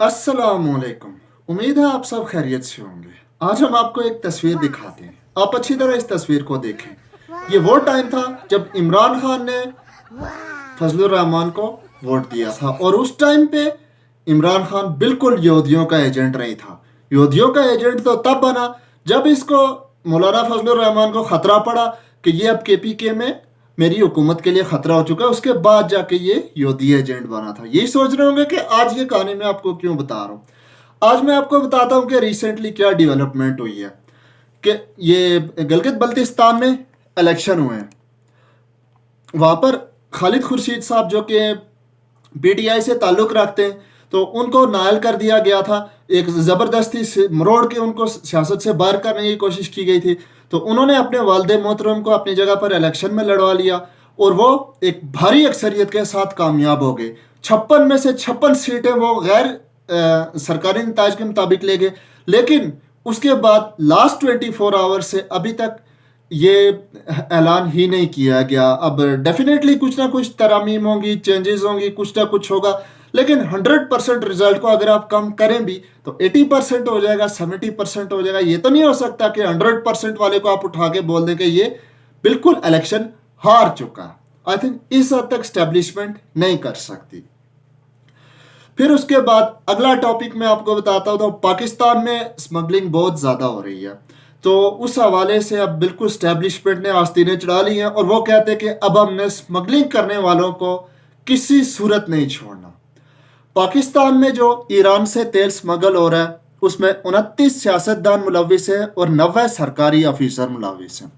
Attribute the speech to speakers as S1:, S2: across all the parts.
S1: अस्सलाम वालेकुम। उम्मीद है आप सब खैरियत से होंगे। आज हम आपको एक तस्वीर दिखाते हैं, आप अच्छी तरह इस तस्वीर को देखें। ये वो टाइम था जब इमरान खान ने फजलुर रहमान को वोट दिया था, और उस टाइम पे इमरान खान बिल्कुल यहूदियों का एजेंट नहीं था। यहूदियों का एजेंट तो तब बना जब इसको मौलाना फजलुर रहमान को खतरा पड़ा कि ये अब केपीके में मेरी हुकूमत के लिए खतरा हो चुका है, उसके बाद जाके ये यहूदी एजेंट बना था। यही सोच रहे होंगे कि आज ये कहानी मैं आपको क्यों बता रहा हूँ। आज मैं आपको बताता हूँ कि रिसेंटली क्या डेवलपमेंट हुई है। कि ये गिलगित बल्तिस्तान में इलेक्शन हुए हैं, वहाँ पर खालिद खुर्शीद साहब जो कि पीटीआई से ताल्लुक़ रखते हैं, तो उनको नायल कर दिया गया था। एक ज़बरदस्ती से मरोड़ के उनको सियासत से बाहर करने की कोशिश की गई थी। तो उन्होंने अपने वालिद मोहतरम को अपनी जगह पर इलेक्शन में लड़वा लिया, और वो एक भारी अक्सरियत के साथ कामयाब हो गए। 56 में से 56 सीटें वो गैर सरकारी नताज के मुताबिक ले गए। लेकिन उसके बाद लास्ट 24 आवर से अभी तक ये ऐलान ही नहीं किया गया। अब डेफिनेटली कुछ ना कुछ तरामीम होंगी, चेंजेस होंगी, कुछ ना कुछ होगा। लेकिन 100% रिजल्ट को अगर आप कम करें भी तो 80% हो जाएगा, 70% हो जाएगा। ये तो नहीं हो सकता कि 100% वाले को आप उठा के बोल दें कि ये बिल्कुल इलेक्शन हार चुका है। आई थिंक इस हद तक स्टैब्लिशमेंट नहीं कर सकती। फिर उसके बाद अगला टॉपिक मैं आपको बताता हूँ। तो पाकिस्तान में स्मगलिंग बहुत ज़्यादा हो रही है, तो उस हवाले से अब बिल्कुल स्टैब्लिशमेंट ने आस्तीनें चढ़ा ली हैं, और वो कहते हैं कि अब हमने स्मगलिंग करने वालों को किसी सूरत नहीं छोड़ना। पाकिस्तान में जो ईरान से तेल स्मगल हो रहा है उसमें 29 सियासतदान मुलविस हैं और 90 सरकारी अफीसर मुलविस हैं।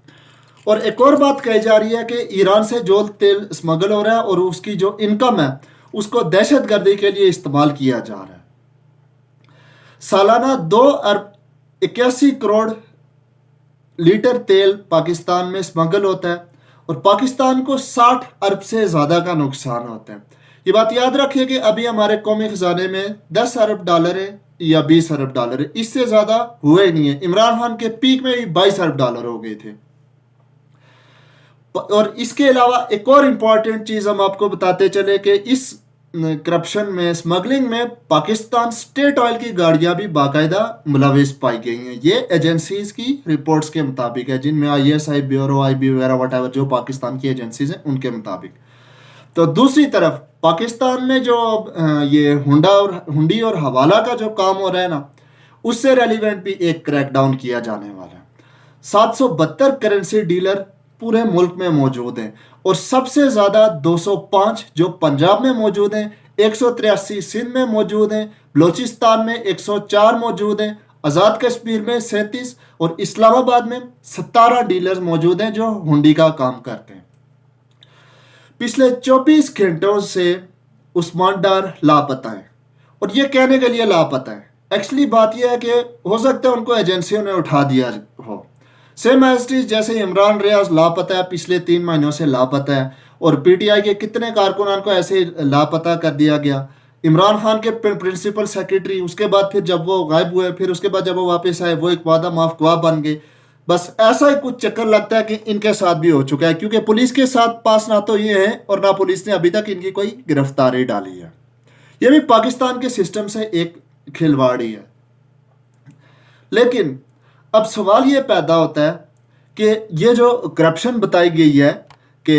S1: और एक और बात कही जा रही है कि ईरान से जो तेल स्मगल हो रहा है और उसकी जो इनकम है उसको दहशत गर्दी के लिए इस्तेमाल किया जा रहा है। सालाना 2 अरब 81 करोड़ लीटर तेल पाकिस्तान में स्मगल होता है, और पाकिस्तान को 60 अरब से ज़्यादा का नुकसान होता है। ये बात याद रखिए कि अभी हमारे कौमी खजाने में 10 अरब डॉलर है या 20 अरब डॉलर है, इससे ज़्यादा हुए ही नहीं है। इमरान खान के पीक में भी 22 अरब डॉलर हो गए थे। और इसके अलावा एक और इम्पॉर्टेंट चीज़ हम आपको बताते चले कि इस करप्शन में, स्मगलिंग में पाकिस्तान स्टेट ऑयल की गाड़ियां भी बाकायदा मुलविस पाई गई हैं। ये एजेंसीज की रिपोर्ट्स के मुताबिक है, जिनमें ISI ब्यूरो, IB वगैरह वट जो पाकिस्तान की एजेंसीज हैं उनके मुताबिक। तो दूसरी तरफ पाकिस्तान में जो ये हुंडी और हवाला का जो काम हो रहा है ना, उससे रेलिवेंट भी एक क्रैकडाउन किया जाने वाला है। 772 करेंसी डीलर पूरे मुल्क में मौजूद हैं, और सबसे ज़्यादा 205 जो पंजाब में मौजूद हैं, 183 सिंध में मौजूद हैं, बलोचिस्तान में 104 मौजूद हैं, आज़ाद कश्मीर में 37 और इस्लामाबाद में 17 डीलर्स मौजूद हैं जो हुंडी का काम करते हैं। पिछले 24 घंटों से उस्मान डार लापता है, और ये कहने के लिए लापता है। एक्चुअली बात यह है कि हो सकता है उनको एजेंसियों ने उठा दिया हो। सेम एस्टीज जैसे इमरान रियाज लापता है, पिछले 3 महीनों से लापता है, और PTI के कितने कारकुनान को ऐसे लापता कर दिया गया। इमरान खान के प्रिंसिपल सेक्रेटरी, उसके बाद फिर जब वो गायब हुए, फिर उसके बाद जब वो वापस आए वो एक वादा माफ गवाह बन गए। बस ऐसा ही कुछ चक्कर लगता है कि इनके साथ भी हो चुका है, क्योंकि पुलिस के साथ पास ना तो ये है और ना पुलिस ने अभी तक इनकी कोई गिरफ्तारी डाली है। ये भी पाकिस्तान के सिस्टम से एक खिलवाड़ी है। लेकिन अब सवाल ये पैदा होता है कि ये जो करप्शन बताई गई है कि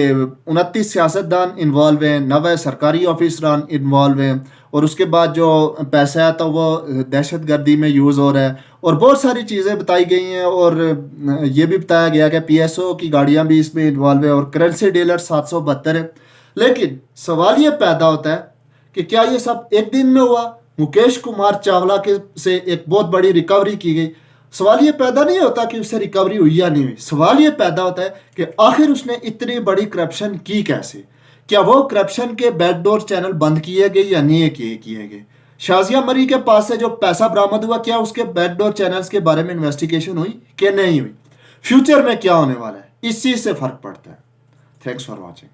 S1: 29 सियासतदान इन्वॉल्व हैं, 90 सरकारी ऑफिसरान इन्वॉल्व हैं, और उसके बाद जो पैसा है तो वो दहशत गर्दी में यूज़ हो रहा है, और बहुत सारी चीज़ें बताई गई हैं। और ये भी बताया गया कि PSO की गाड़ियाँ भी इसमें इन्वॉल्व है, और करेंसी डीलर 772 है। लेकिन सवाल ये पैदा होता है कि क्या ये सब एक दिन में हुआ? मुकेश कुमार चावला के से एक बहुत बड़ी रिकवरी की गई। सवाल ये पैदा नहीं होता कि उससे रिकवरी हुई या नहीं हुई, सवाल ये पैदा होता है कि आखिर उसने इतनी बड़ी करप्शन की कैसे? क्या वो करप्शन के बैकडोर चैनल बंद किए गए या नहीं किए गए? शाजिया मरी के पास से जो पैसा बरामद हुआ, क्या उसके बैकडोर चैनल्स के बारे में इन्वेस्टिगेशन हुई कि नहीं हुई? फ्यूचर में क्या होने वाला है, इस चीज़ से फर्क पड़ता है। Thanks for watching.